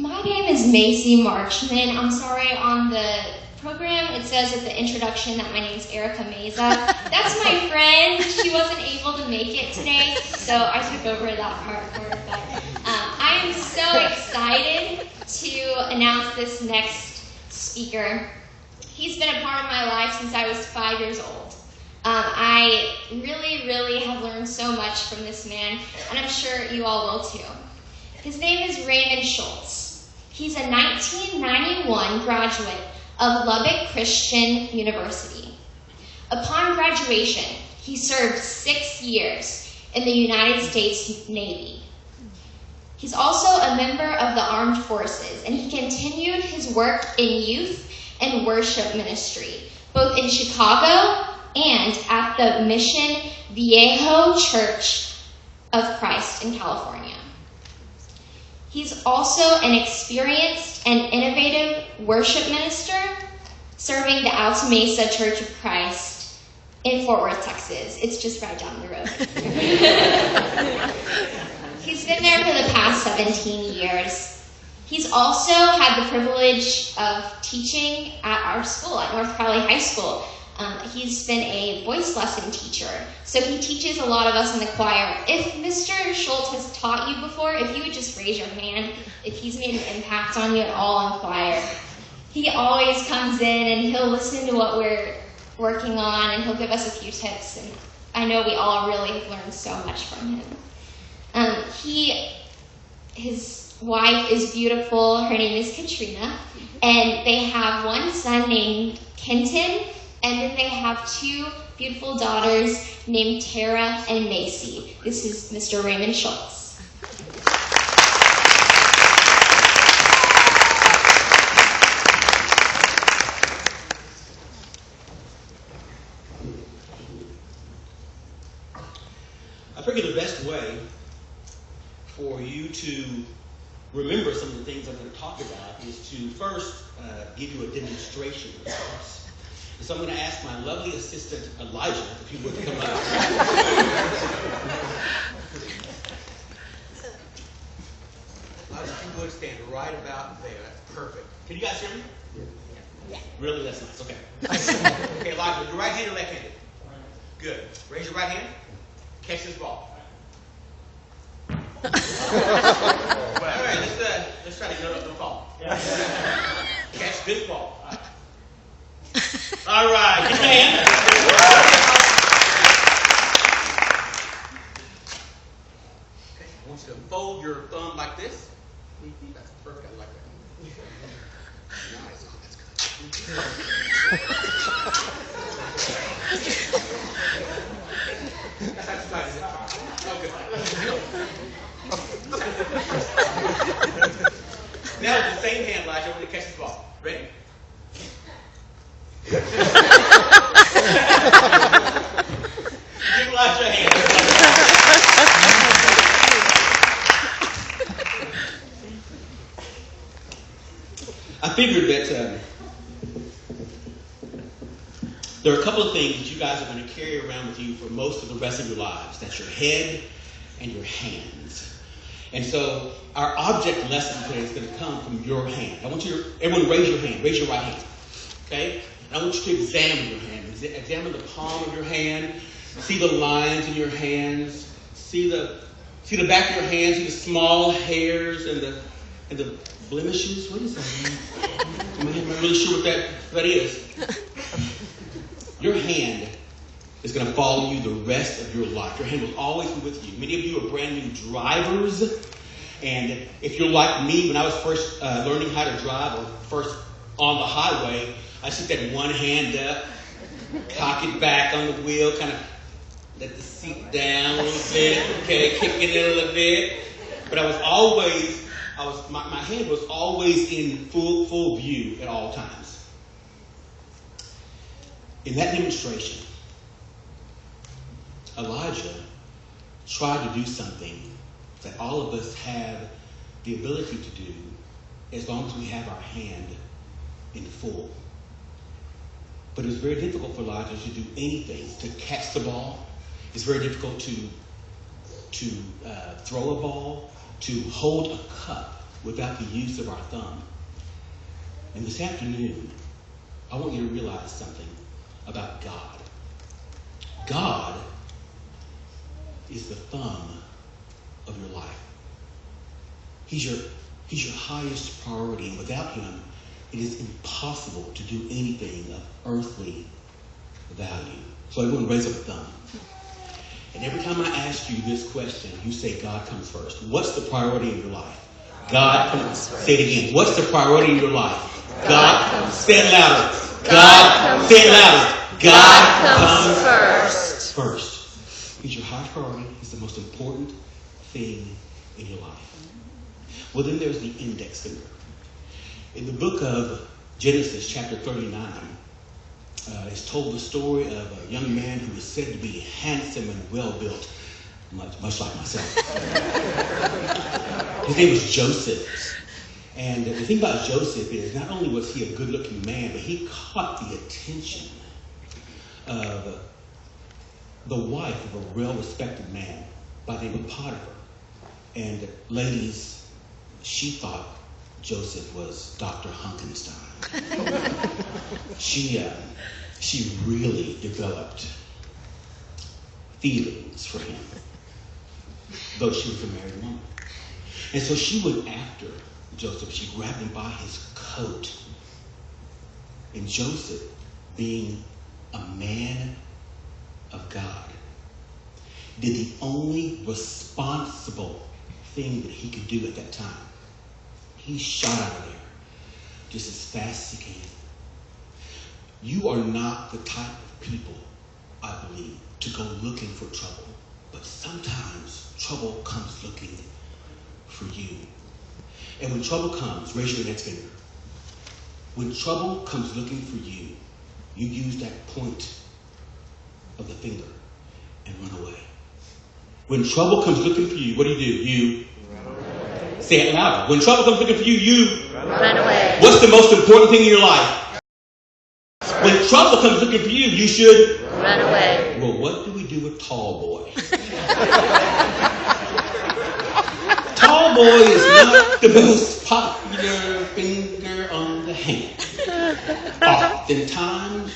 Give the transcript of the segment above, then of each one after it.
My name is Macy Marchman. I'm sorry, on the program it says at the introduction that my name's Erica Meza. That's my friend. She wasn't able to make it today, so I took over that part for her. But I am so excited to announce this next speaker. He's been a part of my life since I was 5 years old. I really have learned so much from this man, and I'm sure you all will too. His name is Raymond Schultz. He's a 1991 graduate of Lubbock Christian University. Upon graduation, he served 6 years in the United States Navy. He's also a member of the Armed Forces, and he continued his work in youth and worship ministry, both in Chicago and at the Mission Viejo Church of Christ in California. He's also an experienced and innovative worship minister, serving the Alta Mesa Church of Christ in Fort Worth, Texas. It's just right down the road. He's been there for the past 17 years. He's also had the privilege of teaching at our school, at North Crowley High School. He's been a voice lesson teacher, so he teaches a lot of us in the choir. If Mr. Schultz has taught you before, if you would just raise your hand, if he's made an impact on you at all in choir. He always comes in and he'll listen to what we're working on, and he'll give us a few tips, and I know we all really have learned so much from him. His wife is beautiful. Her name is Katrina, and they have one son named Kenton, and then they have 2 beautiful daughters named Tara and Macy. This is Mr. Raymond Schultz. I figure the best way for you to remember some of the things I'm going to talk about is to first give you a demonstration of this. So I'm going to ask my lovely assistant, Elijah, if he would come up. Elijah, if you would stand right about there. That's perfect. Can you guys hear me? Yeah. Really? That's nice. Okay. Okay, Elijah, your right hand or left handed? Good. Raise your right hand. Catch this ball. All right, let's try to get up the ball. Catch this ball. All right, get your hand. Okay, I want you to fold your thumb like this. That's perfect. I like that. Nice. Oh, that's good. That's how you try it. Oh, good. Now with the same hand, Elijah, we're going to catch this ball. Ready? Give Elijah a hand. I figured that there are a couple of things that you guys are going to carry around with you for most of the rest of your lives. That's your head and your hands. And so our object lesson today is going to come from your hand. I want you to, everyone raise your hand. Raise your right hand. Okay? I want you to examine your hand. Examine the palm of your hand. See the lines in your hands. See the back of your hands. See the small hairs and the blemishes. What is that? I'm not really sure what that is. Your hand is going to follow you the rest of your life. Your hand will always be with you. Many of you are brand new drivers. And if you're like me, when I was first learning how to drive or first on the highway, I just had one hand up, cock it back on the wheel, kind of let the seat down a little bit, okay, kick it in a little bit. But my hand was always in full view at all times. In that demonstration, Elijah tried to do something that all of us have the ability to do as long as we have our hand in full. But it was very difficult for Elijah to do anything, to catch the ball. It's very difficult to throw a ball, to hold a cup. without the use of our thumb. And this afternoon, I want you to realize something about God. God is the thumb of your life. He's your highest priority, and without him, it is impossible to do anything of earthly value. So everyone raise up a thumb. And every time I ask you this question, you say God comes first. What's the priority in your life? God comes first. Say it again. What's the priority in your life? God comes. Say it louder. God. Say it louder. God comes first. First. He's your high priority. He's the most important thing in your life. Well, then there's the index finger. In the book of Genesis, chapter 39, it's told the story of a young man who is said to be handsome and well-built, much like myself. His name was Joseph. And the thing about Joseph is not only was he a good-looking man, but he caught the attention of the wife of a well-respected man by the name of Potiphar. And ladies, she thought Joseph was Dr. Hunkenstein. She really developed feelings for him, though she was a married woman. And so she went after Joseph. She grabbed him by his coat. And Joseph, being a man of God, did the only responsible thing that he could do at that time. He shot out of there just as fast as he can. You are not the type of people, I believe, to go looking for trouble. But sometimes trouble comes looking for you. And when trouble comes, raise your next finger. When trouble comes looking for you, you use that point of the finger and run away. When trouble comes looking for you, what do? You run away. Say it louder. When trouble comes looking for you, you run away. What's the most important thing in your life? When trouble comes looking for you, you should run away. Well, what do we do with tall boy? Tall boy is not the most popular finger on the hand. Oftentimes,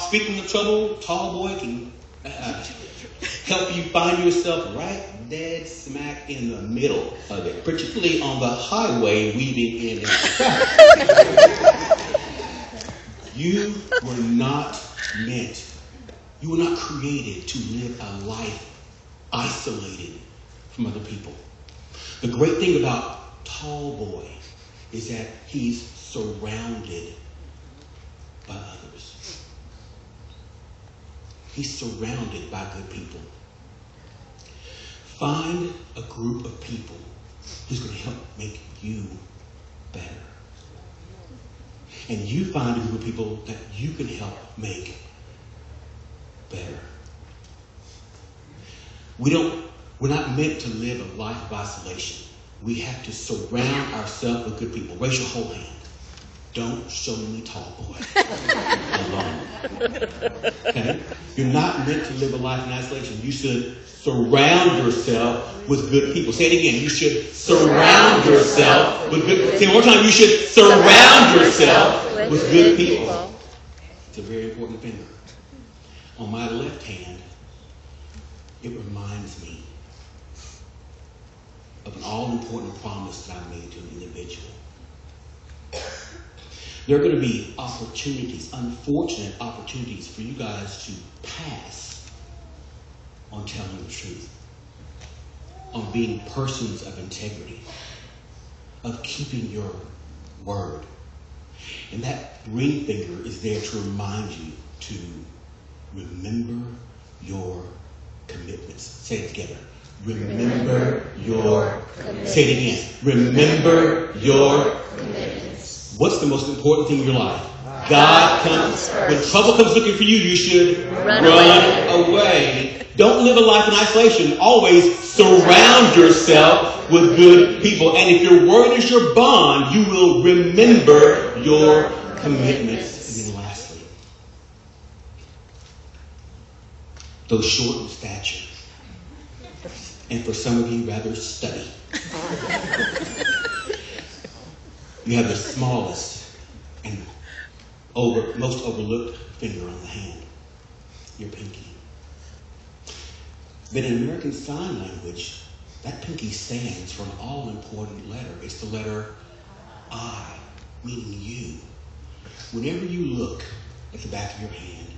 speaking of trouble, tall boy can help you find yourself right dead smack in the middle of it, particularly on the highway weaving in and out. You were not created to live a life isolated from other people. The great thing about Tall Boy is that he's surrounded by others. He's surrounded by good people. Find a group of people who's going to help make you better. And you find a group of people that you can help make better. We're not meant to live a life of isolation. We have to surround ourselves with good people. Raise your whole hand. Don't show me Tall Boy alone. Okay? You're not meant to live a life in isolation. You should surround yourself with good people. Say it again. You should surround yourself with good people. Say it one more time. You should surround yourself with good people. It's a very important finger. On my left hand, it reminds me of an all-important promise that I made to an individual. There are going to be opportunities, unfortunate opportunities, for you guys to pass on telling the truth, on being persons of integrity, of keeping your word. And that ring finger is there to remind you to remember your commitments. Say it together. Remember your commitments. Say it again. Remember your commitments. What's the most important thing in your life? God comes first. When trouble comes looking for you, you should run away. Don't live a life in isolation. Always surround yourself with good people. And if your word is your bond, you will remember your commitments. And then lastly, those short in stature, and for some of you, rather stubby. You have the smallest and most overlooked finger on the hand, your pinky. But in American Sign Language, that pinky stands for an all-important letter. It's the letter I, meaning you. Whenever you look at the back of your hand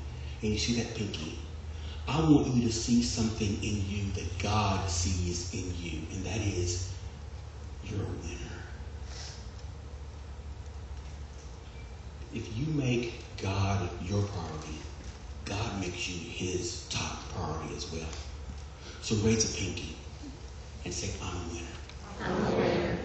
and you see that pinky, I want you to see something in you that God sees in you, and that is, you're a winner. If you make God your priority, God makes you his top priority as well. So raise a pinky and say, I'm a winner. I'm a winner.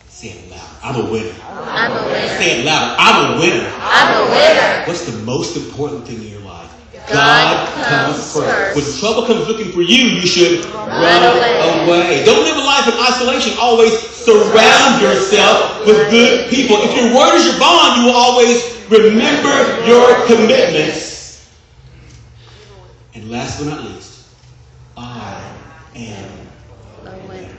Say it louder. I'm a winner. I'm a winner. Say it louder. I'm a winner. I'm a winner. What's the most important thing in your life? God comes first. When trouble comes looking for you, you should run away. away. Don't live a life in isolation. Always surround yourself with good people. If your word is your bond, you will always remember your commitments. And last but not least, I am a winner.